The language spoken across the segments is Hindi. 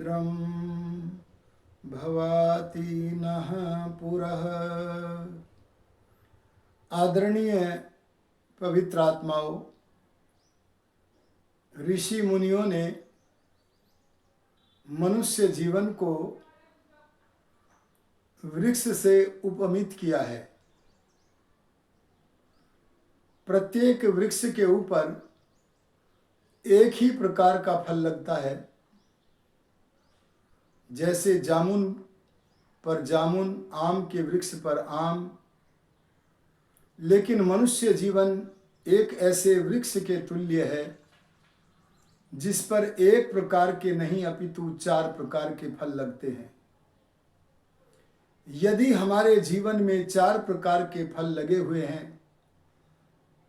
भद्रं भवाति नः पुरः। आदरणीय पवित्र आत्माओं, ऋषि मुनियों ने मनुष्य जीवन को वृक्ष से उपमित किया है। प्रत्येक वृक्ष के ऊपर एक ही प्रकार का फल लगता है, जैसे जामुन पर जामुन, आम के वृक्ष पर आम। लेकिन मनुष्य जीवन एक ऐसे वृक्ष के तुल्य है जिस पर एक प्रकार के नहीं अपितु 4 प्रकार के फल लगते हैं। यदि हमारे जीवन में 4 प्रकार के फल लगे हुए हैं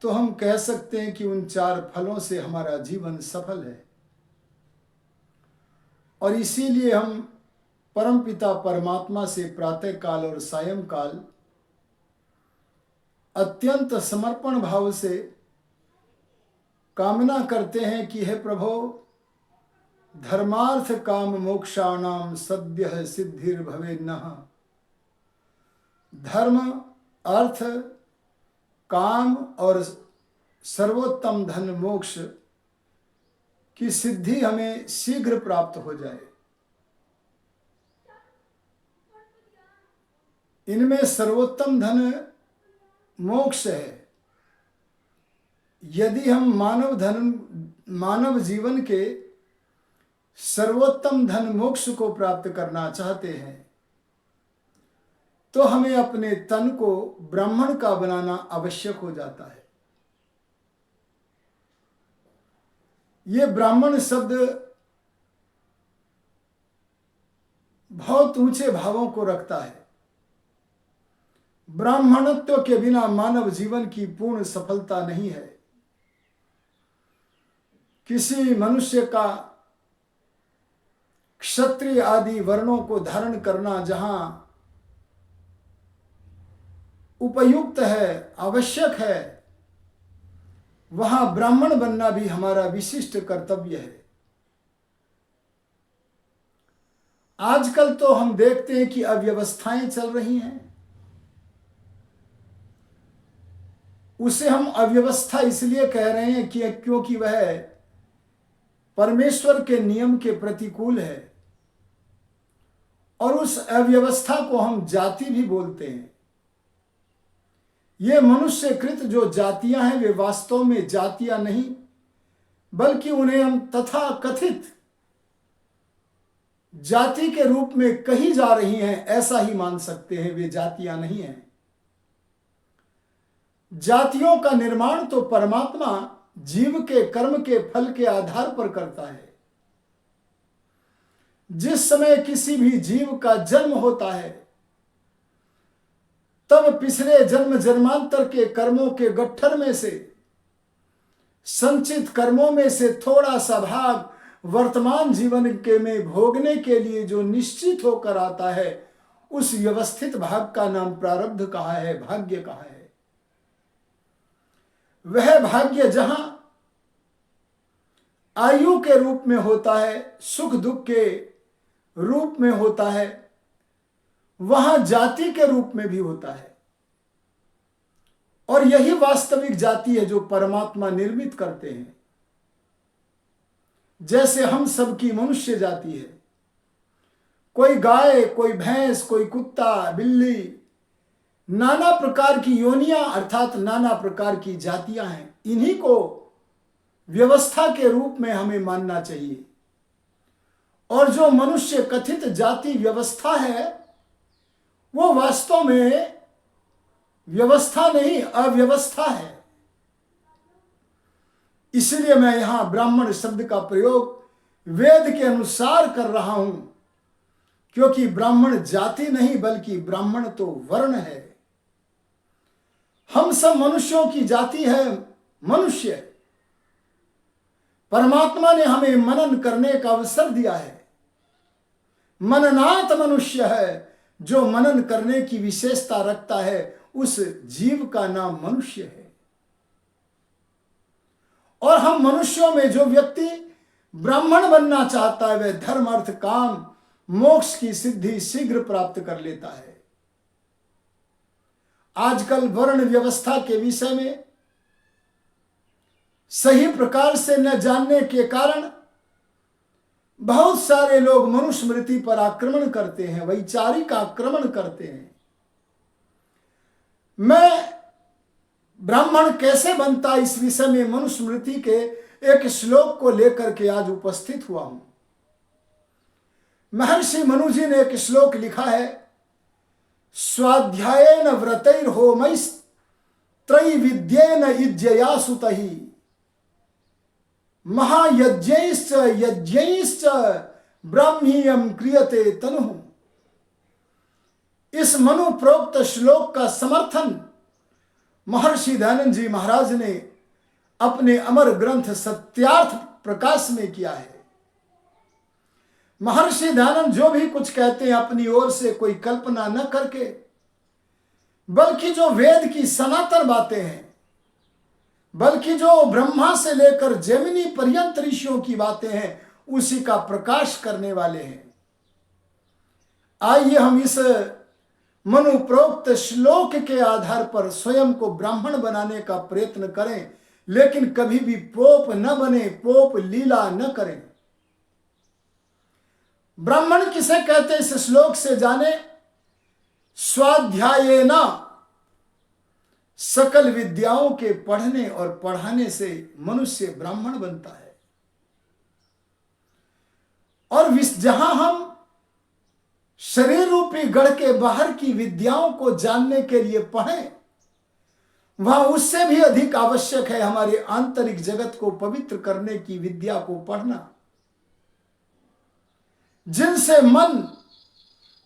तो हम कह सकते हैं कि उन 4 फलों से हमारा जीवन सफल है। और इसीलिए हम परमपिता परमात्मा से प्रातः काल और सायंकाल अत्यंत समर्पण भाव से कामना करते हैं कि हे प्रभो, धर्मार्थ काम मोक्षाणाम सद्यः सिद्धिर्भवेन्नः। धर्म, अर्थ, काम और सर्वोत्तम धन मोक्ष की सिद्धि हमें शीघ्र प्राप्त हो जाए। इनमें सर्वोत्तम धन मोक्ष है। यदि हम मानव जीवन के सर्वोत्तम धन मोक्ष को प्राप्त करना चाहते हैं तो हमें अपने तन को ब्राह्मण का बनाना आवश्यक हो जाता है। ये ब्राह्मण शब्द बहुत ऊंचे भावों को रखता है। ब्राह्मणत्व के बिना मानव जीवन की पूर्ण सफलता नहीं है। किसी मनुष्य का क्षत्रिय आदि वर्णों को धारण करना जहां उपयुक्त है, आवश्यक है, वहां ब्राह्मण बनना भी हमारा विशिष्ट कर्तव्य है। आजकल तो हम देखते हैं कि अव्यवस्थाएं चल रही हैं। उसे हम अव्यवस्था इसलिए कह रहे हैं कि क्योंकि वह परमेश्वर के नियम के प्रतिकूल है, और उस अव्यवस्था को हम जाति भी बोलते हैं। ये मनुष्यकृत जो जातियां हैं वे वास्तव में जातियां नहीं, बल्कि उन्हें हम तथा कथित जाति के रूप में कही जा रही हैं, ऐसा ही मान सकते हैं। वे जातियां नहीं हैं। जातियों का निर्माण तो परमात्मा जीव के कर्म के फल के आधार पर करता है। जिस समय किसी भी जीव का जन्म होता है तब पिछले जन्म जन्मांतर के कर्मों के गट्ठर में से, संचित कर्मों में से थोड़ा सा भाग वर्तमान जीवन के में भोगने के लिए जो निश्चित होकर आता है, उस व्यवस्थित भाग का नाम प्रारब्ध कहा है, भाग्य कहा है। वह भाग्य जहां आयु के रूप में होता है, सुख दुख के रूप में होता है, वहां जाति के रूप में भी होता है। और यही वास्तविक जाति है जो परमात्मा निर्मित करते हैं। जैसे हम सबकी मनुष्य जाति है। कोई गाय, कोई भैंस, कोई कुत्ता, बिल्ली, नाना प्रकार की योनियां अर्थात नाना प्रकार की जातियां हैं। इन्हीं को व्यवस्था के रूप में हमें मानना चाहिए। और जो मनुष्य कथित जाति व्यवस्था है वो वास्तव में व्यवस्था नहीं, अव्यवस्था है। इसलिए मैं यहां ब्राह्मण शब्द का प्रयोग वेद के अनुसार कर रहा हूं, क्योंकि ब्राह्मण जाति नहीं बल्कि ब्राह्मण तो वर्ण है। हम सब मनुष्यों की जाति है मनुष्य। परमात्मा ने हमें मनन करने का अवसर दिया है। मननात मनुष्य है, जो मनन करने की विशेषता रखता है, उस जीव का नाम मनुष्य है। और हम मनुष्यों में जो व्यक्ति ब्राह्मण बनना चाहता है वह धर्म अर्थ काम मोक्ष की सिद्धि शीघ्र प्राप्त कर लेता है। आजकल वर्ण व्यवस्था के विषय में सही प्रकार से न जानने के कारण बहुत सारे लोग मनुस्मृति पर आक्रमण करते हैं, वैचारिक आक्रमण करते हैं। मैं ब्राह्मण कैसे बनता इस विषय में मनुस्मृति के एक श्लोक को लेकर के आज उपस्थित हुआ हूं। महर्षि मनु जी ने एक श्लोक लिखा है, स्वाध्यायेन व्रतैर्होमैस्त्रैविद्येन यज्ञया सुतहि महायज्ञैश्च यज्ञैश्च ब्राह्मीयम क्रियते तनुः। इस मनु प्रोक्त श्लोक का समर्थन महर्षि दयानंद जी महाराज ने अपने अमर ग्रंथ सत्यार्थ प्रकाश में किया है। महर्षि दयानंद जो भी कुछ कहते हैं अपनी ओर से कोई कल्पना न करके, बल्कि जो वेद की सनातन बातें हैं, बल्कि जो ब्रह्मा से लेकर जैमिनी पर्यंत ऋषियों की बातें हैं, उसी का प्रकाश करने वाले हैं। आइए हम इस मनु प्रोक्त श्लोक के आधार पर स्वयं को ब्राह्मण बनाने का प्रयत्न करें, लेकिन कभी भी पोप न बने, पोप लीला न करें। ब्राह्मण किसे कहते इस श्लोक से जाने। स्वाध्यायेन, सकल विद्याओं के पढ़ने और पढ़ाने से मनुष्य ब्राह्मण बनता है। और जहां हम शरीर रूपी गढ़ के बाहर की विद्याओं को जानने के लिए पढ़ें, वहां उससे भी अधिक आवश्यक है हमारे आंतरिक जगत को पवित्र करने की विद्या को पढ़ना, जिनसे मन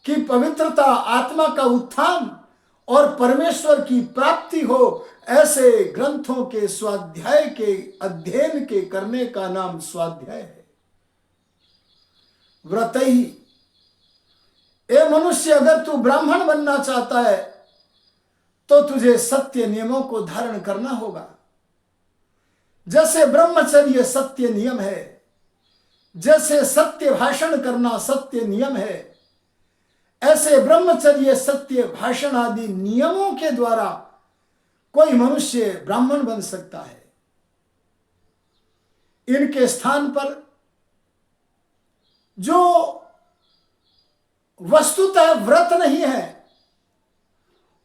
की पवित्रता, आत्मा का उत्थान और परमेश्वर की प्राप्ति हो। ऐसे ग्रंथों के स्वाध्याय के अध्ययन के करने का नाम स्वाध्याय है। व्रतैहि, ए मनुष्य, अगर तू ब्राह्मण बनना चाहता है तो तुझे सत्य नियमों को धारण करना होगा। जैसे ब्रह्मचर्य सत्य नियम है, जैसे सत्य भाषण करना सत्य नियम है, ऐसे ब्रह्मचर्य सत्य भाषण आदि नियमों के द्वारा कोई मनुष्य ब्राह्मण बन सकता है। इनके स्थान पर जो वस्तुतः व्रत नहीं है,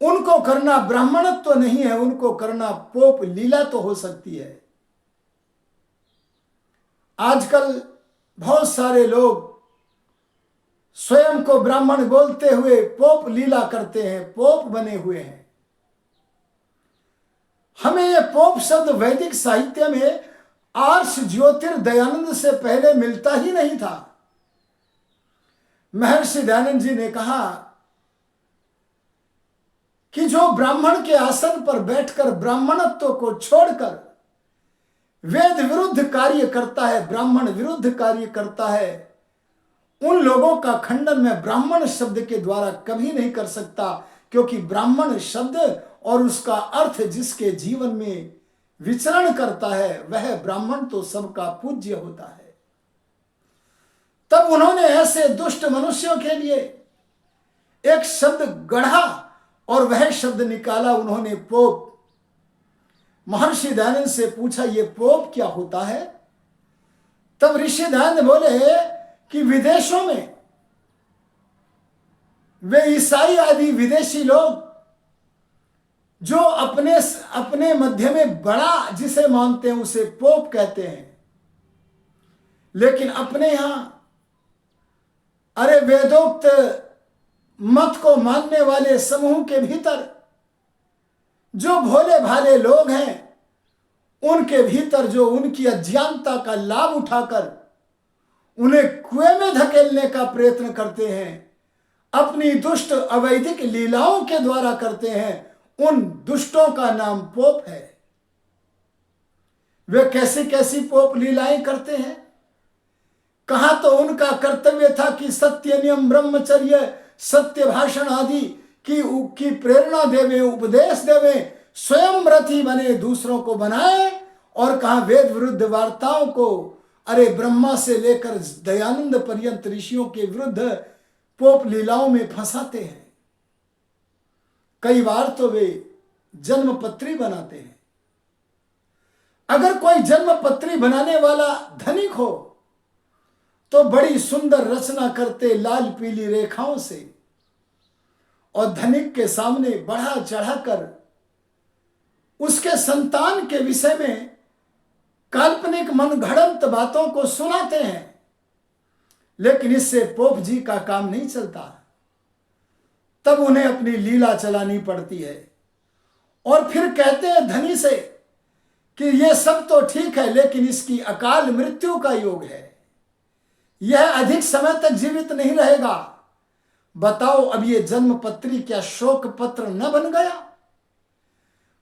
उनको करना ब्राह्मणत्व तो नहीं है, उनको करना पोप लीला तो हो सकती है। आजकल बहुत सारे लोग स्वयं को ब्राह्मण बोलते हुए पोप लीला करते हैं, पोप बने हुए हैं। हमें यह पोप शब्द वैदिक साहित्य में आर्ष ज्योतिर्दयानंद से पहले मिलता ही नहीं था। महर्षि दयानंद जी ने कहा कि जो ब्राह्मण के आसन पर बैठकर ब्राह्मणत्व को छोड़कर वेद विरुद्ध कार्य करता है, ब्राह्मण विरुद्ध कार्य करता है, उन लोगों का खंडन मैं ब्राह्मण शब्द के द्वारा कभी नहीं कर सकता, क्योंकि ब्राह्मण शब्द और उसका अर्थ जिसके जीवन में विचरण करता है वह ब्राह्मण तो सबका पूज्य होता है। तब उन्होंने ऐसे दुष्ट मनुष्यों के लिए एक शब्द गढ़ा और वह शब्द निकाला उन्होंने, पोप। महर्षि दयानंद से पूछा, ये पोप क्या होता है? तब ऋषि दयानंद बोले कि विदेशों में वे ईसाई आदि विदेशी लोग जो अपने मध्य में बड़ा जिसे मानते हैं उसे पोप कहते हैं, लेकिन अपने यहां अरे वेदोक्त मत को मानने वाले समूह के भीतर जो भोले भाले लोग हैं, उनके भीतर जो उनकी अज्ञानता का लाभ उठाकर उन्हें कुएं में धकेलने का प्रयत्न करते हैं, अपनी दुष्ट अवैधिक लीलाओं के द्वारा करते हैं, उन दुष्टों का नाम पोप है। वे कैसी कैसी पोप लीलाएं करते हैं। कहा तो उनका कर्तव्य था कि सत्य नियम, ब्रह्मचर्य, सत्य भाषण आदि की प्रेरणा देवे, उपदेश देवे, स्वयं रथी बने, दूसरों को बनाए, और कहा वेद विरुद्ध वार्ताओं को अरे ब्रह्मा से लेकर दयानंद पर्यंत ऋषियों के विरुद्ध पोप लीलाओं में फंसाते हैं। कई बार तो वे जन्मपत्री बनाते हैं। अगर कोई जन्मपत्री बनाने वाला धनिक हो तो बड़ी सुंदर रचना करते लाल पीली रेखाओं से, और धनिक के सामने बढ़ा चढ़ाकर उसके संतान के विषय में काल्पनिक मनगढ़ंत बातों को सुनाते हैं। लेकिन इससे पोप जी का काम नहीं चलता। तब उन्हें अपनी लीला चलानी पड़ती है और फिर कहते हैं धनी से कि यह सब तो ठीक है, लेकिन इसकी अकाल मृत्यु का योग है, यह अधिक समय तक जीवित नहीं रहेगा। बताओ अब ये जन्मपत्री क्या शोक पत्र न बन गया?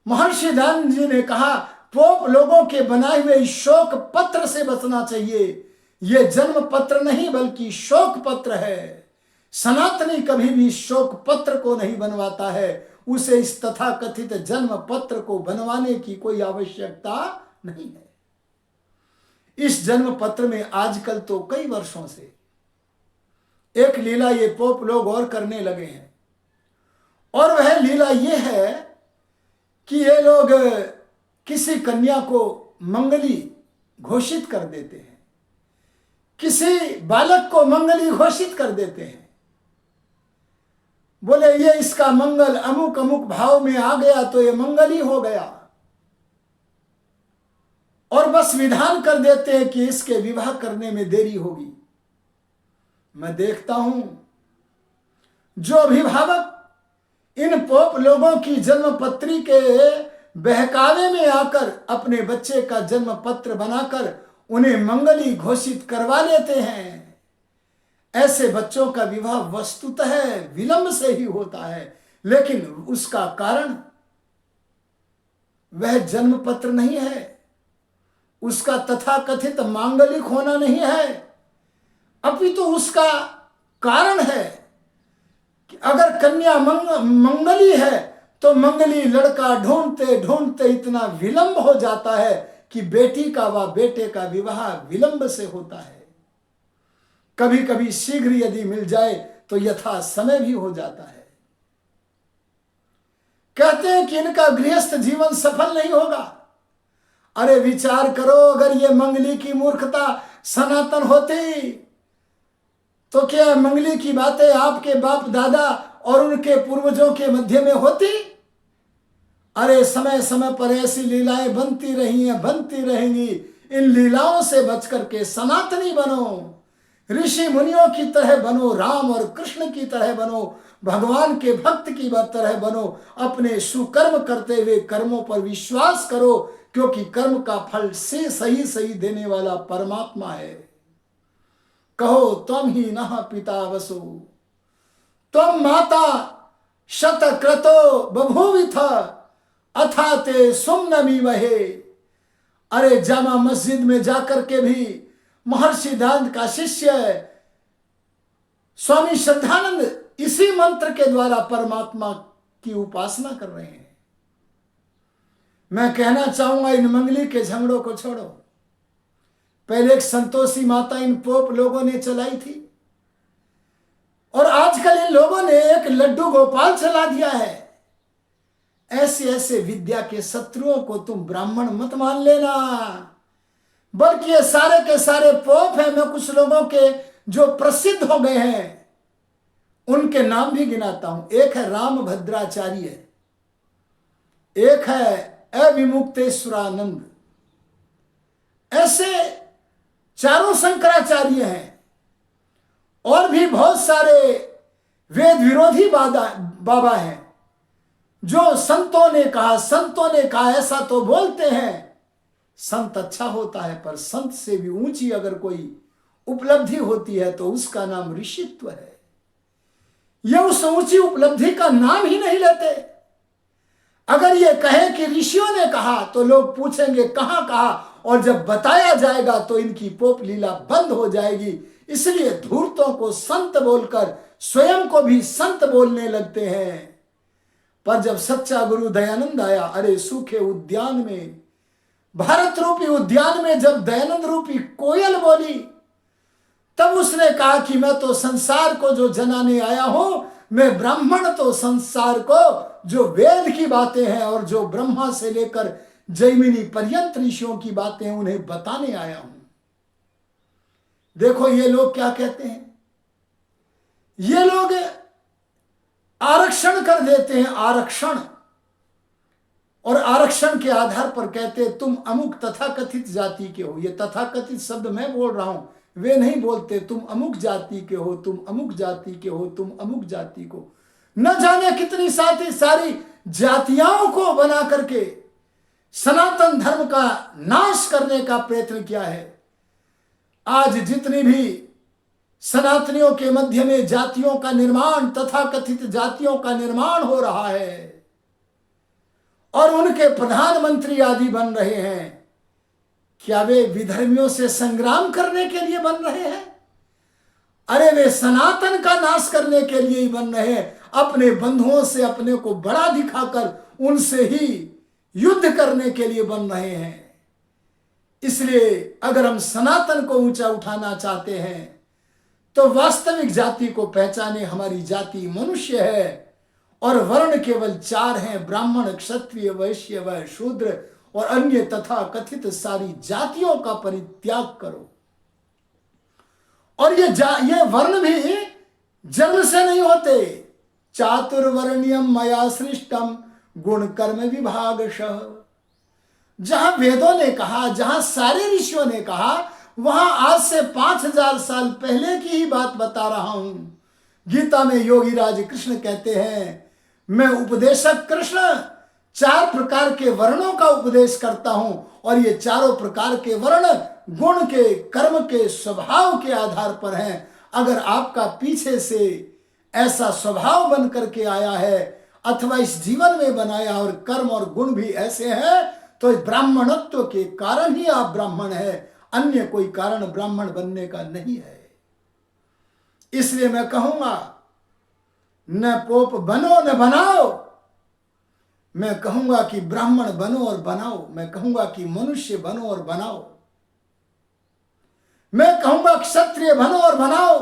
महर्षि दयानंद जी ने कहा पोप लोगों के बनाए हुए इस शोक पत्र से बचना चाहिए। यह जन्म पत्र नहीं बल्कि शोक पत्र है। सनातनी कभी भी शोक पत्र को नहीं बनवाता है। उसे इस तथाकथित जन्म पत्र को बनवाने की कोई आवश्यकता नहीं है। इस जन्म पत्र में आजकल तो कई वर्षों से एक लीला ये पोप लोग और करने लगे हैं, और वह लीला ये है कि ये लोग किसी कन्या को मंगली घोषित कर देते हैं, किसी बालक को मंगली घोषित कर देते हैं। बोले ये इसका मंगल अमुक अमुक भाव में आ गया तो ये मंगल ही हो गया, और बस विधान कर देते हैं कि इसके विवाह करने में देरी होगी। मैं देखता हूं जो अभिभावक इन पोप लोगों की जन्मपत्री के बहकावे में आकर अपने बच्चे का जन्म पत्र बनाकर उन्हें मंगली घोषित करवा लेते हैं, ऐसे बच्चों का विवाह वस्तुतः विलंब से ही होता है। लेकिन उसका कारण वह जन्म पत्र नहीं है, उसका तथाकथित मांगलिक होना नहीं है, अपितु उसका कारण है कि अगर कन्या मंगली है तो मंगली लड़का ढूंढते ढूंढते इतना विलंब हो जाता है कि बेटी का व बेटे का विवाह विलंब से होता है। कभी कभी शीघ्र यदि मिल जाए तो यथा समय भी हो जाता है। कहते हैं कि इनका गृहस्थ जीवन सफल नहीं होगा। अरे विचार करो, अगर ये मंगली की मूर्खता सनातन होती तो क्या मंगली की बातें आपके बाप दादा और उनके पूर्वजों के मध्य में होती? अरे समय समय पर ऐसी लीलाएं बनती रही हैं, बनती रहेंगी। इन लीलाओं से बचकर के सनातनी बनो, ऋषि मुनियों की तरह बनो, राम और कृष्ण की तरह बनो, भगवान के भक्त की तरह बनो। अपने सुकर्म करते हुए कर्मों पर विश्वास करो, क्योंकि कर्म का फल से सही सही देने वाला परमात्मा है। कहो त्वं ही नः पिता वसु, त्वं माता शतक्रतो बभूविथ, अथा ते सुम्नमी वहे। अरे जामा मस्जिद में जाकर के भी महर्षि दयानंद का शिष्य स्वामी श्रद्धानंद इसी मंत्र के द्वारा परमात्मा की उपासना कर रहे हैं। मैं कहना चाहूंगा इन मंगली के झगड़ों को छोड़ो। पहले एक संतोषी माता इन पोप लोगों ने चलाई थी, और आजकल इन लोगों ने एक लड्डू गोपाल चला दिया है। ऐसे ऐसे विद्या के शत्रुओं को तुम ब्राह्मण मत मान लेना, बल्कि ये सारे के सारे पोप हैं। मैं कुछ लोगों के जो प्रसिद्ध हो गए हैं उनके नाम भी गिनाता हूं। एक है राम भद्राचार्य, एक है अविमुक्तेश्वरानंद, ऐसे चारों शंकराचार्य हैं। और भी बहुत सारे वेद विरोधी बाबा हैं जो संतों ने कहा ऐसा तो बोलते हैं। संत अच्छा होता है, पर संत से भी ऊंची अगर कोई उपलब्धि होती है तो उसका नाम ऋषित्व है। ये उस ऊंची उपलब्धि का नाम ही नहीं लेते। अगर ये कहे कि ऋषियों ने कहा तो लोग पूछेंगे कहां कहा, और जब बताया जाएगा तो इनकी पोप लीला बंद हो जाएगी। इसलिए धूर्तों को संत बोलकर स्वयं को भी संत बोलने लगते हैं। पर जब सच्चा गुरु दयानंद आया, अरे सूखे उद्यान में भारत रूपी उद्यान में जब दयानंद रूपी कोयल बोली, तब उसने कहा कि मैं तो संसार को जो जनाने आया हूं, मैं ब्राह्मण तो संसार को जो वेद की बातें हैं और जो ब्रह्मा से लेकर जैमिनी पर्यंत ऋषियों की बातें हैं उन्हें बताने आया हूं। देखो ये लोग क्या कहते हैं, ये लोग आरक्षण कर देते हैं, आरक्षण, और आरक्षण के आधार पर कहते हैं तुम अमुक तथाकथित जाति के हो। ये तथाकथित शब्द मैं बोल रहा हूं, वे नहीं बोलते। तुम अमुक जाति के हो, तुम अमुक जाति के हो, तुम अमुक जाति को, न जाने कितनी सारी जातियों को बना करके सनातन धर्म का नाश करने का प्रयत्न किया है। आज जितनी भी सनातनियों के मध्य में जातियों का निर्माण, तथाकथित जातियों का निर्माण हो रहा है और उनके प्रधानमंत्री आदि बन रहे हैं, क्या वे विधर्मियों से संग्राम करने के लिए बन रहे हैं? अरे वे सनातन का नाश करने के लिए ही बन रहे हैं। अपने बंधुओं से अपने को बड़ा दिखाकर उनसे ही युद्ध करने के लिए बन रहे हैं। इसलिए अगर हम सनातन को ऊंचा उठाना चाहते हैं तो वास्तविक जाति को पहचाने। हमारी जाति मनुष्य है और वर्ण केवल 4 हैं, ब्राह्मण, क्षत्रिय, वैश्य व शूद्र, और अन्य तथा कथित सारी जातियों का परित्याग करो। और ये वर्ण भी जन्म से नहीं होते। चातुर्वर्ण्यम मया सृष्टम गुण कर्म विभागशः। जहां वेदों ने कहा, जहां सारे ऋषियों ने कहा, वहां आज से 5000 साल पहले की ही बात बता रहा हूं। गीता में योगी राज कृष्ण कहते हैं, मैं उपदेशक कृष्ण 4 प्रकार के वर्णों का उपदेश करता हूं और ये चारों प्रकार के वर्ण गुण के, कर्म के, स्वभाव के आधार पर हैं। अगर आपका पीछे से ऐसा स्वभाव बन करके आया है अथवा इस जीवन में बनाया और कर्म और गुण भी ऐसे हैं, तो इस ब्राह्मणत्व के कारण ही आप ब्राह्मण है, अन्य कोई कारण ब्राह्मण बनने का नहीं है। इसलिए मैं कहूंगा, न पोप बनो न बनाओ, मैं कहूंगा कि ब्राह्मण बनो और बनाओ। मैं कहूंगा कि मनुष्य बनो और बनाओ। मैं कहूंगा क्षत्रिय बनो और बनाओ।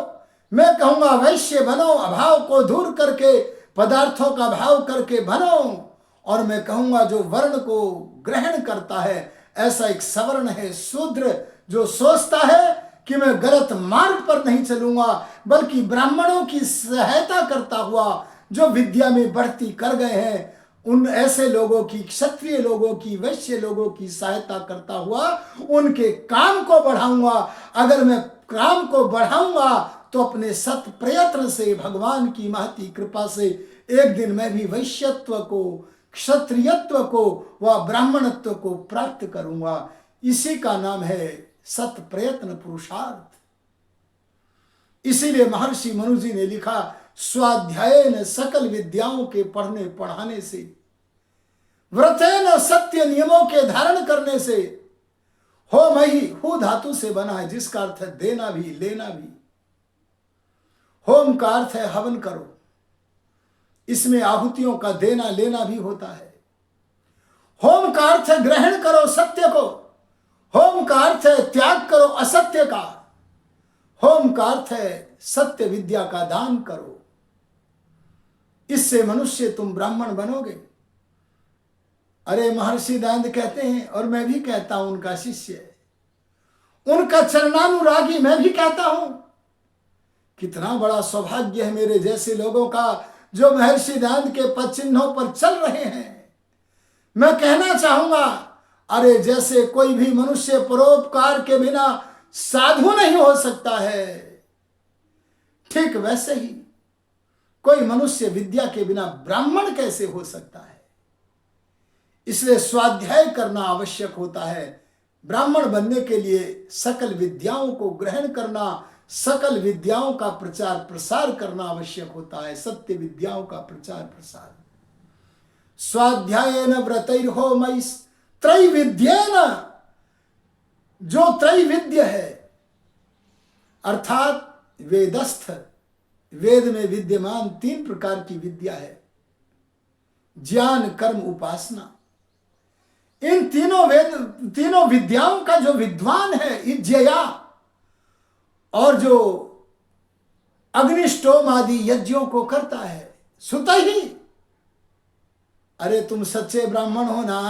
मैं कहूंगा वैश्य बनो, अभाव को दूर करके पदार्थों का भाव करके बनो। और मैं कहूंगा जो वर्ण को ग्रहण करता है, ऐसा एक सवर्ण है शूद्र, जो सोचता है कि मैं गलत मार्ग पर नहीं चलूंगा, बल्कि ब्राह्मणों की सहायता करता हुआ जो विद्या में बढ़ती कर गए हैं, उन ऐसे लोगों की, क्षत्रिय लोगों की, वैश्य लोगों की सहायता करता हुआ उनके काम को बढ़ाऊंगा। अगर मैं काम को बढ़ाऊंगा तो अपने सत प्रयत्न से, भगवान की महती कृपा से, एक दिन मैं भी वैश्यत्व को, क्षत्रियत्व को व ब्राह्मणत्व को प्राप्त करूंगा। इसी का नाम है सत प्रयत्न पुरुषार्थ। इसीलिए महर्षि मनु जी ने लिखा, स्वाध्यायेन सकल विद्याओं के पढ़ने पढ़ाने से, व्रतेन सत्य नियमों के धारण करने से, होम ही हु धातु से बना है, जिसका अर्थ है देना भी लेना भी। होम का अर्थ है हवन करो, इसमें आहुतियों का देना लेना भी होता है। होम का अर्थ है ग्रहण करो सत्य को, होम का अर्थ है त्याग करो असत्य का, होम का अर्थ है सत्य विद्या का दान करो। इससे मनुष्य तुम ब्राह्मण बनोगे। अरे महर्षि दयानंद कहते हैं, और मैं भी कहता हूं, उनका शिष्य है, उनका चरणानुरागी मैं भी कहता हूं, कितना बड़ा सौभाग्य है मेरे जैसे लोगों का जो महर्षि दयानंद के पद चिन्हों पर चल रहे हैं। मैं कहना चाहूंगा, अरे जैसे कोई भी मनुष्य परोपकार के बिना साधु नहीं हो सकता है, ठीक वैसे ही कोई मनुष्य विद्या के बिना ब्राह्मण कैसे हो सकता है। इसलिए स्वाध्याय करना आवश्यक होता है। ब्राह्मण बनने के लिए सकल विद्याओं को ग्रहण करना, सकल विद्याओं का प्रचार प्रसार करना आवश्यक होता है, सत्य विद्याओं का प्रचार प्रसार। स्वाध्यायेन व्रतैर्होमैः त्रैविध्येन, जो त्रैविद्य है अर्थात वेदस्थ, वेद में विद्यमान 3 प्रकार की विद्या है, ज्ञान, कर्म, उपासना। इन तीनों विद्याओं का जो विद्वान है इज्जया, और जो अग्निष्टोम आदि यज्ञों को करता है सुत ही। अरे तुम सच्चे ब्राह्मण हो ना,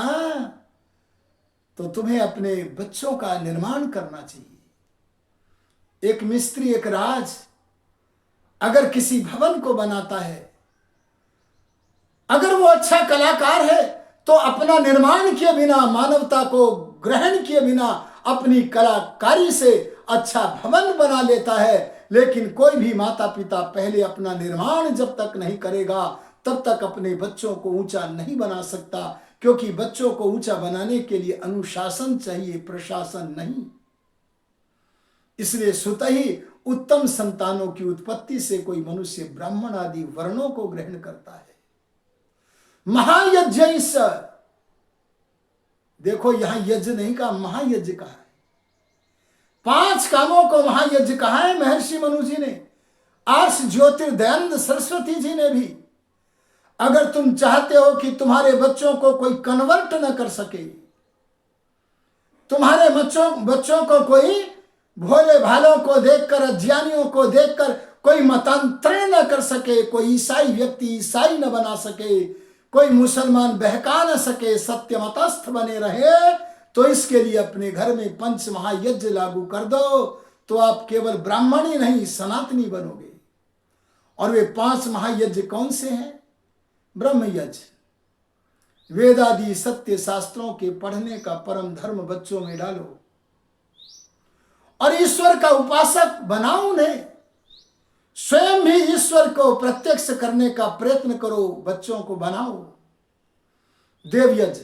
तो तुम्हें अपने बच्चों का निर्माण करना चाहिए। एक मिस्त्री, एक राज अगर किसी भवन को बनाता है, अगर वो अच्छा कलाकार है, तो अपना निर्माण किए बिना, मानवता को ग्रहण किए बिना अपनी कलाकारी से अच्छा भवन बना लेता है। लेकिन कोई भी माता पिता पहले अपना निर्माण जब तक नहीं करेगा तब तक अपने बच्चों को ऊंचा नहीं बना सकता, क्योंकि बच्चों को ऊंचा बनाने के लिए अनुशासन चाहिए, प्रशासन नहीं। इसलिए स्वतः ही उत्तम संतानों की उत्पत्ति से कोई मनुष्य ब्राह्मण आदि वर्णों को ग्रहण करता है। महायज्ञ, देखो यहां यज्ञ नहीं कहा, महायज्ञ कहा है। 5 कामों को महायज्ञ कहा है महर्षि मनु जी ने, आर्ष ज्योतिर्दयानंद सरस्वती जी ने भी। अगर तुम चाहते हो कि तुम्हारे बच्चों को कोई कन्वर्ट न कर सके, तुम्हारे बच्चों को कोई भोले भालों को देखकर, अज्ञानियों को देखकर कोई मतांतरण न कर सके, कोई ईसाई व्यक्ति ईसाई न बना सके, कोई मुसलमान बहका न सके, सत्य मतस्थ बने रहे, तो इसके लिए अपने घर में 5 महायज्ञ लागू कर दो, तो आप केवल ब्राह्मण ही नहीं सनातनी बनोगे। और वे 5 महायज्ञ कौन से हैं? ब्रह्म यज्ञ, वेद आदि सत्य शास्त्रों के पढ़ने का परम धर्म बच्चों में डालो, और ईश्वर का उपासक बनाओ उन्हें। स्वयं भी ईश्वर को प्रत्यक्ष करने का प्रयत्न करो, बच्चों को बनाओ। देव यज्ञ,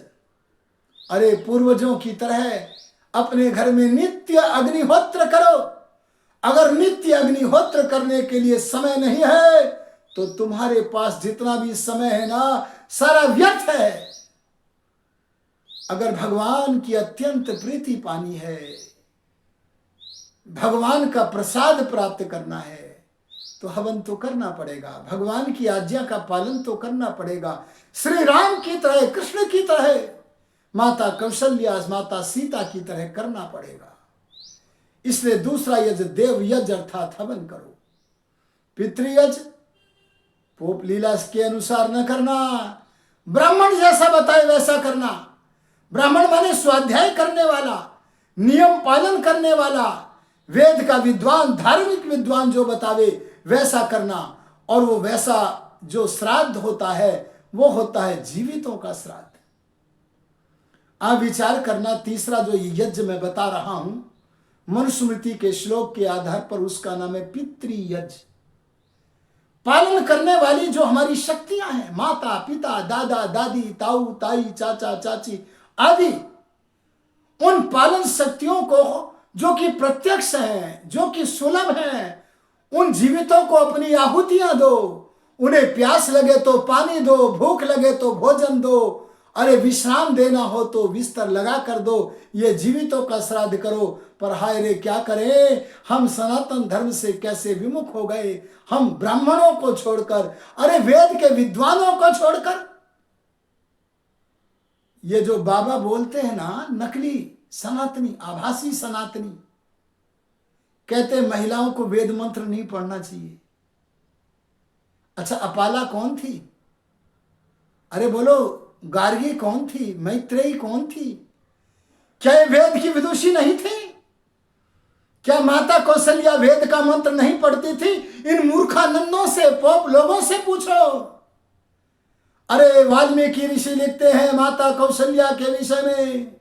अरे पूर्वजों की तरह अपने घर में नित्य अग्निहोत्र करो। अगर नित्य अग्निहोत्र करने के लिए समय नहीं है तो तुम्हारे पास जितना भी समय है ना, सारा व्यर्थ है। अगर भगवान की अत्यंत प्रीति पानी है, भगवान का प्रसाद प्राप्त करना है, तो हवन तो करना पड़ेगा, भगवान की आज्ञा का पालन तो करना पड़ेगा। श्री राम की तरह, कृष्ण की तरह, माता कौशल्या, माता सीता की तरह करना पड़ेगा। इसलिए दूसरा यज्ञ देव यज्ञ अर्थात हवन करो। पितृयज्ञ पोप लीला के अनुसार न करना, ब्राह्मण जैसा बताए वैसा करना। ब्राह्मण माने स्वाध्याय करने वाला, नियम पालन करने वाला, वेद का विद्वान, धार्मिक विद्वान जो बतावे वैसा करना। और वो वैसा जो श्राद्ध होता है वो होता है जीवितों का श्राद्ध। आप विचार करना, तीसरा जो यज्ञ मैं बता रहा हूं मनुस्मृति के श्लोक के आधार पर, उसका नाम है पितृयज्ञ। पालन करने वाली जो हमारी शक्तियां हैं, माता पिता, दादा दादी, ताऊ ताई, चाचा चाची आदि, उन पालन शक्तियों को जो कि प्रत्यक्ष हैं, जो कि सुलभ हैं, उन जीवितों को अपनी आहुतियां दो। उन्हें प्यास लगे तो पानी दो, भूख लगे तो भोजन दो, अरे विश्राम देना हो तो बिस्तर लगा कर दो। ये जीवितों का श्राद्ध करो। पर हाय रे, क्या करें, हम सनातन धर्म से कैसे विमुख हो गए। हम ब्राह्मणों को छोड़कर, अरे वेद के विद्वानों को छोड़कर, ये जो बाबा बोलते हैं ना, नकली सनातनी, आभासी सनातनी, कहते महिलाओं को वेद मंत्र नहीं पढ़ना चाहिए। अच्छा, अपाला कौन थी? अरे बोलो, गार्गी कौन थी? मैत्रेयी कौन थी? क्या ये वेद की विदुषी नहीं थी? क्या माता कौशल्या वेद का मंत्र नहीं पढ़ती थी? इन मूर्खानंदों से, पोप लोगों से पूछो। अरे वाल्मीकि ऋषि लिखते हैं माता कौशल्या के विषय में,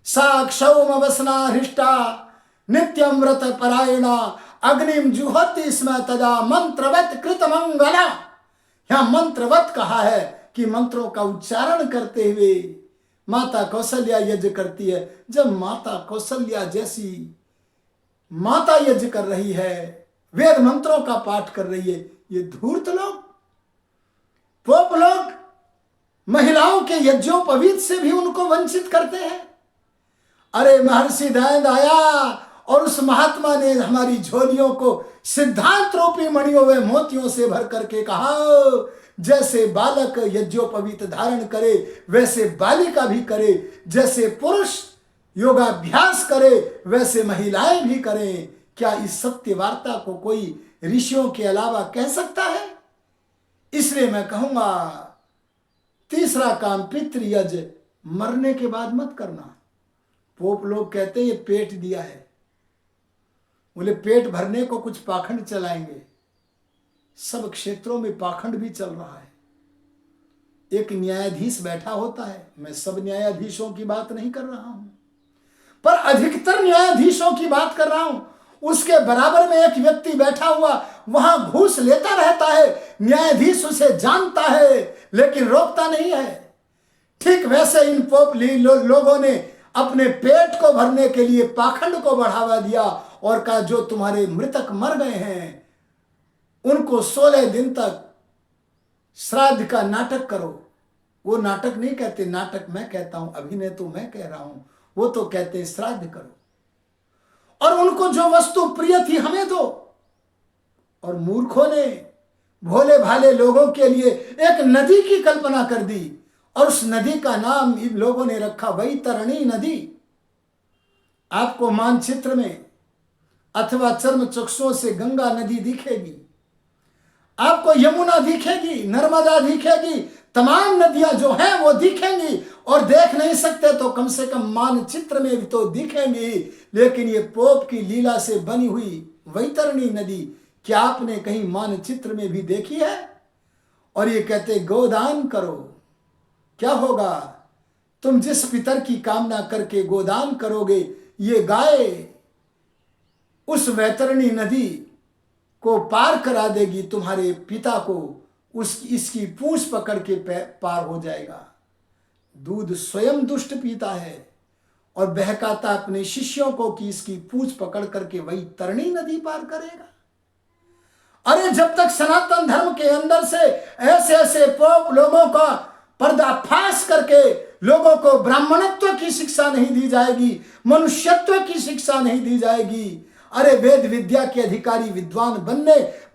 सा क्षौम वसना हृष्टा नित्यम व्रत परायणा अग्निम जुहोति स्म तदा मंत्रवत कृत मंगला। यहां मंत्रवत कहा है कि मंत्रों का उच्चारण करते हुए माता कौशल्या यज्ञ करती है। जब माता कौशल्या जैसी माता यज्ञ कर रही है, वेद मंत्रों का पाठ कर रही है, ये धूर्त लोग, पोप लोग महिलाओं के यज्ञोपवीत से भी उनको वंचित करते हैं। अरे महर्षि दयानंद आया और उस महात्मा ने हमारी झोलियों को सिद्धांत रूपी मणियों व मोतियों से भर करके कहा, जैसे बालक यज्ञोपवीत धारण करे वैसे बालिका भी करे, जैसे पुरुष योगाभ्यास करे वैसे महिलाएं भी करें। क्या इस सत्य वार्ता को कोई ऋषियों के अलावा कह सकता है? इसलिए मैं कहूंगा तीसरा काम पितृयज मरने के बाद मत करना। पोप लोग कहते हैं ये पेट दिया है, बोले पेट भरने को कुछ पाखंड चलाएंगे। सब क्षेत्रों में पाखंड भी चल रहा है। एक न्यायाधीश बैठा होता है, मैं सब न्यायाधीशों की बात नहीं कर रहा हूं, पर अधिकतर न्यायाधीशों की बात कर रहा हूं। उसके बराबर में एक व्यक्ति बैठा हुआ वहां घूस लेता रहता है, न्यायाधीश उसे जानता है लेकिन रोकता नहीं है। ठीक वैसे इन पोप लोगों ने अपने पेट को भरने के लिए पाखंड को बढ़ावा दिया और कहा जो तुम्हारे मृतक मर गए हैं उनको 16 दिन तक श्राद्ध का नाटक करो। वो नाटक नहीं कहते, नाटक मैं कहता हूं, अभिनय तो मैं कह रहा हूं, वो तो कहते हैं श्राद्ध करो और उनको जो वस्तु प्रिय थी हमें दो। और मूर्खों ने भोले भाले लोगों के लिए एक नदी की कल्पना कर दी और उस नदी का नाम इन लोगों ने रखा वैतरणी नदी। आपको मानचित्र में अथवा चर्म चक्षुओं से गंगा नदी दिखेगी, आपको यमुना दिखेगी, नर्मदा दिखेगी, तमाम नदियां जो हैं वो दिखेंगी और देख नहीं सकते तो कम से कम मानचित्र में भी तो दिखेंगी। लेकिन ये पोप की लीला से बनी हुई वैतरणी नदी क्या आपने कहीं मानचित्र में भी देखी है? और ये कहते गोदान करो, क्या होगा? तुम जिस पितर की कामना करके गोदान करोगे ये गाय उस वैतरणी नदी को पार करा देगी तुम्हारे पिता को, इसकी पूंछ पकड़ के पार हो जाएगा। दूध स्वयं दुष्ट पीता है और बहकाता अपने शिष्यों को कि इसकी पूंछ पकड़ करके वही तरणी नदी पार करेगा। अरे जब तक सनातन धर्म के अंदर से ऐसे ऐसे पोप लोगों का पर्दाफाश करके लोगों को ब्राह्मणत्व की शिक्षा नहीं दी जाएगी, मनुष्यत्व की शिक्षा नहीं दी जाएगी, अरे वेद विद्या के अधिकारी विद्वान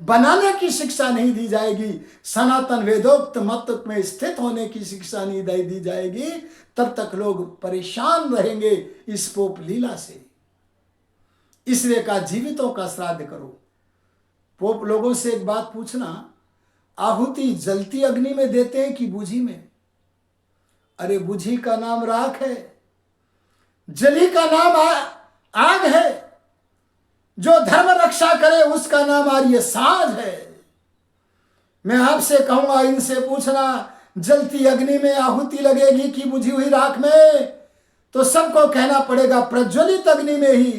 बनाने की शिक्षा नहीं दी जाएगी, सनातन वेदोक्त मत में स्थित होने की शिक्षा नहीं दी जाएगी, तब तक लोग परेशान रहेंगे इस पोप लीला से। इसलिए कहा जीवितों का श्राद्ध करो। पोप लोगों से एक बात पूछना, आहुति जलती अग्नि में देते हैं कि बुझी में? अरे बुझी का नाम राख है, जली का नाम आग है, जो धर्म रक्षा करे उसका नाम आर्य साज है। मैं आपसे कहूंगा इनसे पूछना जलती अग्नि में आहुति लगेगी कि बुझी हुई राख में, तो सबको कहना पड़ेगा प्रज्वलित अग्नि में ही।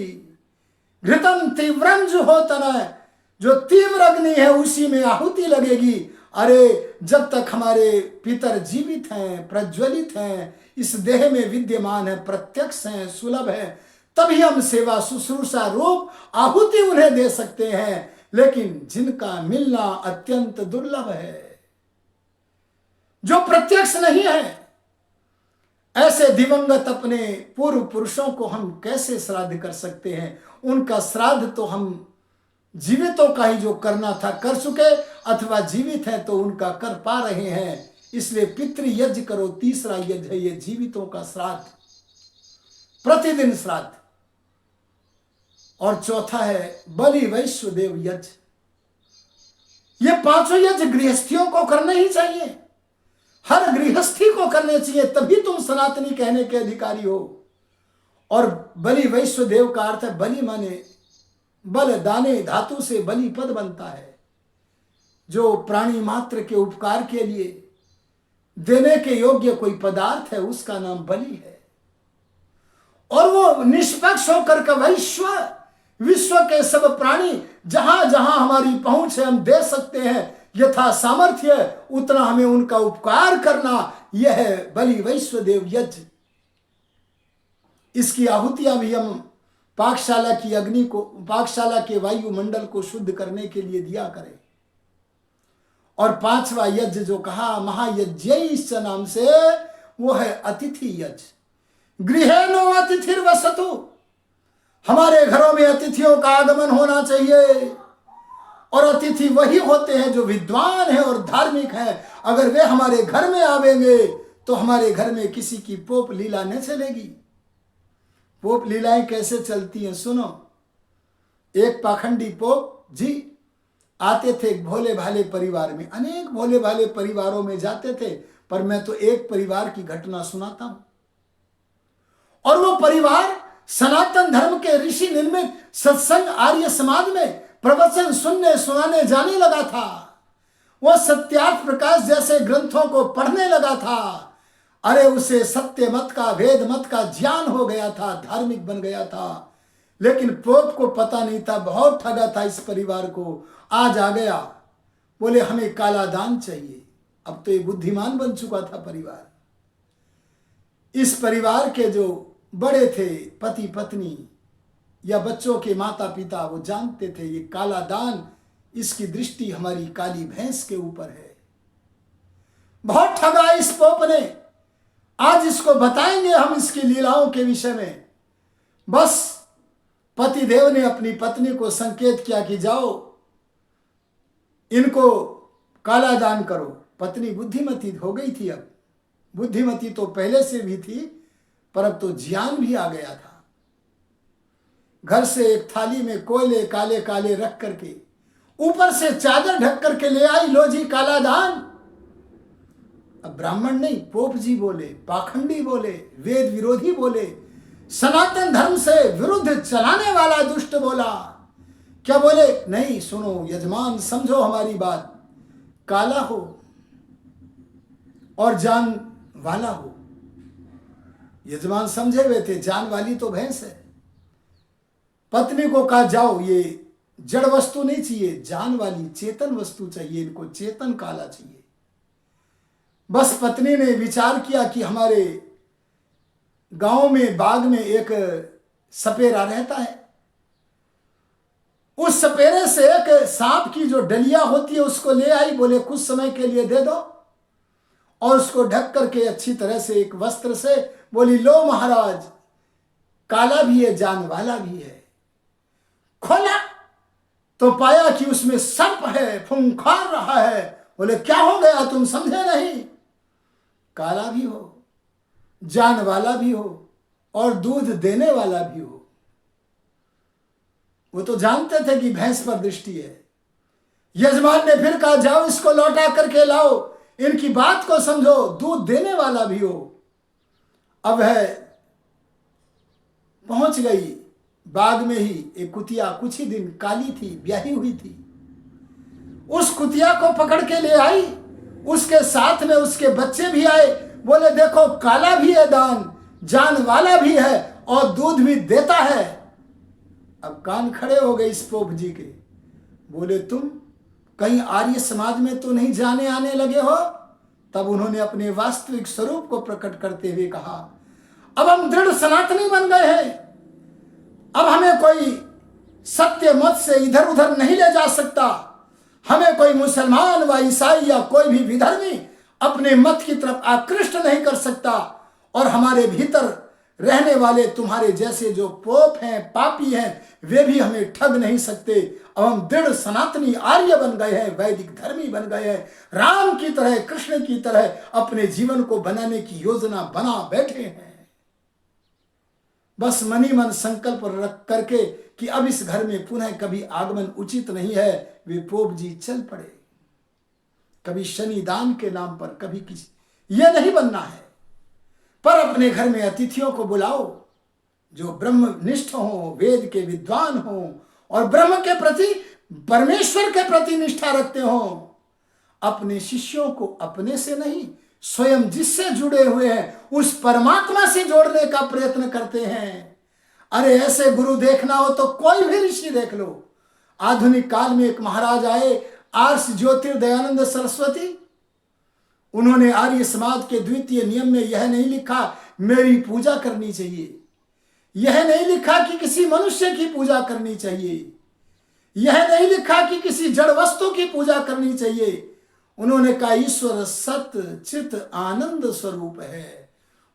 घृतम तीव्रम जो होता है, जो तीव्र अग्नि है उसी में आहुति लगेगी। अरे जब तक हमारे पितर जीवित हैं, प्रज्वलित हैं, इस देह में विद्यमान है, प्रत्यक्ष हैं, सुलभ है, तभी हम सेवा शुश्रूषा रूप आहुति उन्हें दे सकते हैं। लेकिन जिनका मिलना अत्यंत दुर्लभ है, जो प्रत्यक्ष नहीं है, ऐसे दिवंगत अपने पूर्व पुरुषों को हम कैसे श्राद्ध कर सकते हैं? उनका श्राद्ध तो हम जीवितों का ही जो करना था कर चुके, अथवा जीवित है तो उनका कर पा रहे हैं। इसलिए पितृयज्ञ करो, तीसरा यज्ञ है ये जीवितों का श्राद्ध, प्रतिदिन श्राद्ध। और चौथा है बलि वैश्वदेव यज्ञ। ये पांचों यज्ञ गृहस्थियों को करने ही चाहिए, हर गृहस्थी को करने चाहिए, तभी तुम सनातनी कहने के अधिकारी हो। और बलि वैश्वदेव का अर्थ है बलि माने बल, दाने धातु से बलि पद बनता है, जो प्राणी मात्र के उपकार के लिए देने के योग्य कोई पदार्थ है उसका नाम बलि है। और वो निष्पक्ष होकर का विश्व के सब प्राणी जहां जहां हमारी पहुंच है हम दे सकते हैं, यथा सामर्थ्य उतना हमें उनका उपकार करना, यह है बलि वैश्वदेव यज्ञ। इसकी आहुतियां भी हम पाकशाला की अग्नि को, पाकशाला के वायुमंडल को शुद्ध करने के लिए दिया करें। और पांचवा यज्ञ जो कहा महायज्ञ नाम से, वो है अतिथि यज्ञ। गृहेनो अतिथिर्वसतु, हमारे घरों में अतिथियों का आगमन होना चाहिए। और अतिथि वही होते हैं जो विद्वान है और धार्मिक है। अगर वे हमारे घर में आवेंगे तो हमारे घर में किसी की पोप लीला न चलेगी। पोप लीलाएं कैसे चलती हैं सुनो। एक पाखंडी पोप जी आते थे भोले भाले परिवार में, अनेक भोले भाले परिवारों में जाते थे, पर मैं तो एक परिवार की घटना सुनाता हूं। और वो परिवार सनातन धर्म के ऋषि निर्मित सत्संग आर्य समाज में प्रवचन सुनने सुनाने जाने लगा था। वो सत्यार्थ प्रकाश जैसे ग्रंथों को पढ़ने लगा था। अरे उसे सत्य मत का वेद मत का ज्ञान हो गया था, धार्मिक बन गया था। लेकिन पोप को पता नहीं था, बहुत ठगा था इस परिवार को। आज आ गया, बोले हमें काला दान चाहिए। अब तो ये बुद्धिमान बन चुका था परिवार। इस परिवार के जो बड़े थे, पति पत्नी या बच्चों के माता पिता, वो जानते थे ये काला दान, इसकी दृष्टि हमारी काली भैंस के ऊपर है। बहुत ठगा इस पोप ने। आज इसको बताएंगे हम इसकी लीलाओं के विषय में। बस पति देव ने अपनी पत्नी को संकेत किया कि जाओ इनको काला दान करो। पत्नी बुद्धिमती हो गई थी। अब बुद्धिमती तो पहले से भी थी, पर अब तो ज्ञान भी आ गया था। घर से एक थाली में कोयले काले काले रख करके ऊपर से चादर ढक करके ले आई, लो जी काला दान। अब ब्राह्मण नहीं, पोप जी बोले, पाखंडी बोले, वेद विरोधी बोले, सनातन धर्म से विरुद्ध चलाने वाला दुष्ट बोला। क्या बोले? नहीं सुनो यजमान, समझो हमारी बात, काला हो और जान वाला हो। यजमान समझे हुए थे, जान वाली तो भैंस है। पत्नी को कहा जाओ, ये जड़ वस्तु नहीं चाहिए, जान वाली चेतन वस्तु चाहिए, इनको चेतन काला चाहिए। बस पत्नी ने विचार किया कि हमारे गांव में बाग में एक सपेरा रहता है, उस सपेरे से एक सांप की जो डलिया होती है उसको ले आई। बोले कुछ समय के लिए दे दो, और उसको ढक करके अच्छी तरह से एक वस्त्र से बोली लो महाराज, काला भी है जान वाला भी है। खोला तो पाया कि उसमें सर्प है, फुंकार रहा है। बोले क्या हो गया, तुम समझे नहीं? काला भी हो, जान वाला भी हो और दूध देने वाला भी हो। वो तो जानते थे कि भैंस पर दृष्टि है। यजमान ने फिर कहा जाओ इसको लौटा करके लाओ, इनकी बात को समझो, दूध देने वाला भी हो। अब है पहुंच गई बाग में ही एक कुतिया, कुछ ही दिन काली थी, ब्याही हुई थी। उस कुतिया को पकड़ के ले आई, उसके साथ में उसके बच्चे भी आए। बोले देखो काला भी है दान, जान वाला भी है और दूध भी देता है। अब कान खड़े हो गए इस पोप जी के। बोले तुम कहीं आर्य समाज में तो नहीं जाने आने लगे हो? तब उन्होंने अपने वास्तविक स्वरूप को प्रकट करते हुए कहा अब हम दृढ़ सनातनी बन गए हैं। अब हमें कोई सत्य मत से इधर उधर नहीं ले जा सकता। हमें कोई मुसलमान व ईसाई या कोई भी विधर्मी अपने मत की तरफ आकृष्ट नहीं कर सकता। और हमारे भीतर रहने वाले तुम्हारे जैसे जो पोप हैं, पापी हैं, वे भी हमें ठग नहीं सकते। अब हम दृढ़ सनातनी आर्य बन गए हैं, वैदिक धर्मी बन गए हैं, राम की तरह कृष्ण की तरह अपने जीवन को बनाने की योजना बना बैठे हैं। बस मनी मन संकल्प रख करके कि अब इस घर में पुनः कभी आगमन उचित नहीं है, वे पोप जी चल पड़े। कभी शनि दान के नाम पर, कभी किसी, यह नहीं बनना है। पर अपने घर में अतिथियों को बुलाओ जो ब्रह्मनिष्ठ हो, वेद के विद्वान हो और ब्रह्म के प्रति, परमेश्वर के प्रति निष्ठा रखते हो। अपने शिष्यों को अपने से नहीं, स्वयं जिससे जुड़े हुए हैं उस परमात्मा से जोड़ने का प्रयत्न करते हैं। अरे ऐसे गुरु देखना हो तो कोई भी ऋषि देख लो। आधुनिक काल में एक महाराज आए, आर्ष ज्योतिर्दयानंद सरस्वती। उन्होंने आर्य समाज के द्वितीय नियम में यह नहीं लिखा मेरी पूजा करनी चाहिए, यह नहीं लिखा कि किसी मनुष्य की पूजा करनी चाहिए, यह नहीं लिखा कि किसी जड़ वस्तु की पूजा करनी चाहिए। उन्होंने कहा ईश्वर सत्य चित आनंद स्वरूप है,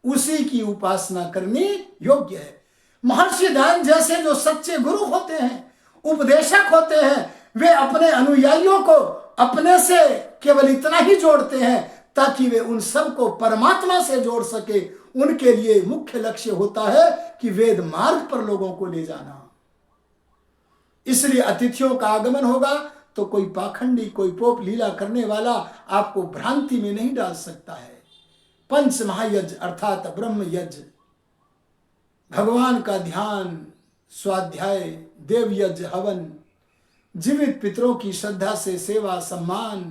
उसी की उपासना करनी योग्य है। महर्षि दयानंद जैसे जो सच्चे गुरु होते हैं, उपदेशक होते हैं, वे अपने अनुयायियों को अपने से केवल इतना ही जोड़ते हैं ताकि वे उन सब को परमात्मा से जोड़ सके। उनके लिए मुख्य लक्ष्य होता है कि वेद मार्ग पर लोगों को ले जाना। इसलिए अतिथियों का आगमन होगा तो कोई पाखंडी, कोई पोप लीला करने वाला आपको भ्रांति में नहीं डाल सकता है। पंच महायज्ञ अर्थात ब्रह्म यज्ञ, भगवान का ध्यान, स्वाध्याय, देव यज्ञ, हवन, जीवित पितरों की श्रद्धा से सेवा सम्मान,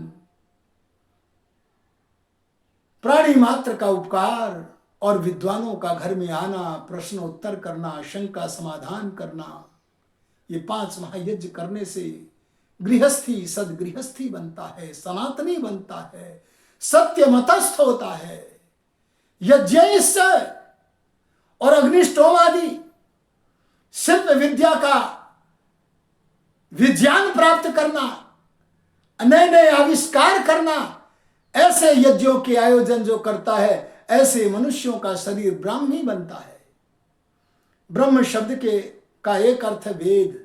प्राणी मात्र का उपकार और विद्वानों का घर में आना, प्रश्नोत्तर करना, शंका समाधान करना, ये 5 महायज्ञ करने से गृहस्थी सदगृहस्थी बनता है, सनातनी बनता है, सत्य मतस्थ होता है। यज्ञ और अग्निष्टोम आदि शिल्प विद्या का विज्ञान प्राप्त करना, नए नए आविष्कार करना, ऐसे यज्ञों के आयोजन जो करता है, ऐसे मनुष्यों का शरीर ब्राह्मी बनता है। ब्रह्म शब्द का एक अर्थ है वेद,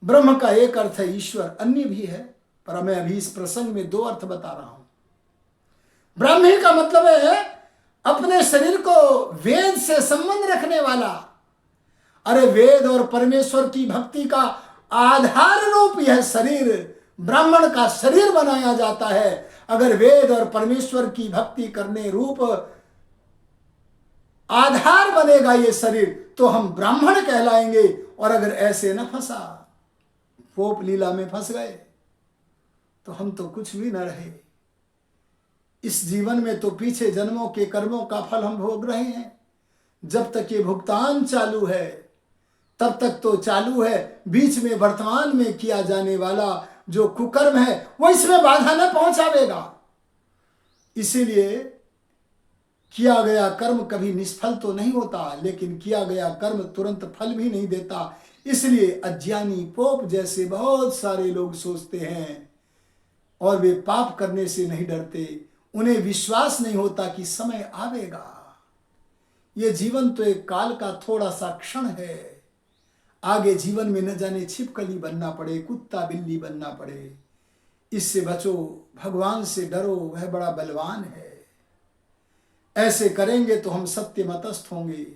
ब्रह्म का एक अर्थ है ईश्वर, अन्य भी है, पर मैं अभी इस प्रसंग में 2 अर्थ बता रहा हूं। ब्राह्मी का मतलब है अपने शरीर को वेद से संबंध रखने वाला। अरे वेद और परमेश्वर की भक्ति का आधार रूप यह शरीर, ब्राह्मण का शरीर बनाया जाता है। अगर वेद और परमेश्वर की भक्ति करने रूप आधार बनेगा ये शरीर, तो हम ब्राह्मण कहलाएंगे। और अगर ऐसे न फंसा, पोप लीला में फंस गए, तो हम तो कुछ भी न रहे। इस जीवन में तो पीछे जन्मों के कर्मों का फल हम भोग रहे हैं। जब तक ये भुगतान चालू है तब तक तो चालू है, बीच में वर्तमान में किया जाने वाला जो कुकर्म है वो इसमें बाधा न पहुंचावेगा। इसीलिए किया गया कर्म कभी निष्फल तो नहीं होता, लेकिन किया गया कर्म तुरंत फल भी नहीं देता। इसलिए अज्ञानी पोप जैसे बहुत सारे लोग सोचते हैं और वे पाप करने से नहीं डरते। उन्हें विश्वास नहीं होता कि समय आवेगा। ये जीवन तो एक काल का थोड़ा सा क्षण है। आगे जीवन में न जाने छिपकली बनना पड़े, कुत्ता बिल्ली बनना पड़े। इससे बचो, भगवान से डरो, वह बड़ा बलवान है। ऐसे करेंगे तो हम सत्य मतस्थ होंगे,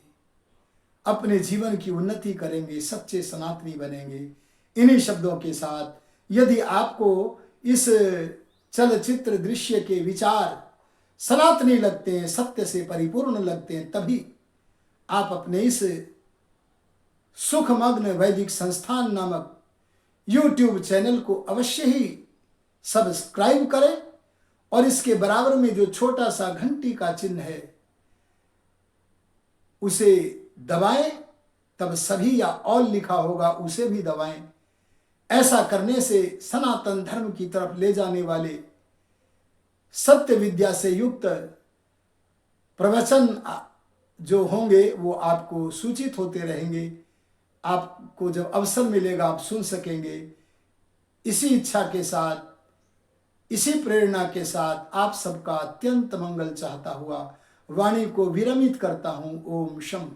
अपने जीवन की उन्नति करेंगे, सच्चे सनातनी बनेंगे। इन्हीं शब्दों के साथ यदि आपको इस चलचित्र दृश्य के विचार सनातनी लगते हैं, सत्य से परिपूर्ण लगते हैं, तभी आप अपने इस सुखमग्न वैदिक संस्थान नामक YouTube चैनल को अवश्य ही सब्सक्राइब करें और इसके बराबर में जो छोटा सा घंटी का चिन्ह है उसे दबाएं, तब सभी या ऑल लिखा होगा उसे भी दबाएं। ऐसा करने से सनातन धर्म की तरफ ले जाने वाले सत्य विद्या से युक्त प्रवचन जो होंगे वो आपको सूचित होते रहेंगे। आपको जब अवसर मिलेगा आप सुन सकेंगे। इसी इच्छा के साथ, इसी प्रेरणा के साथ आप सबका अत्यंत मंगल चाहता हुआ वाणी को विरमित करता हूं। ओम शम।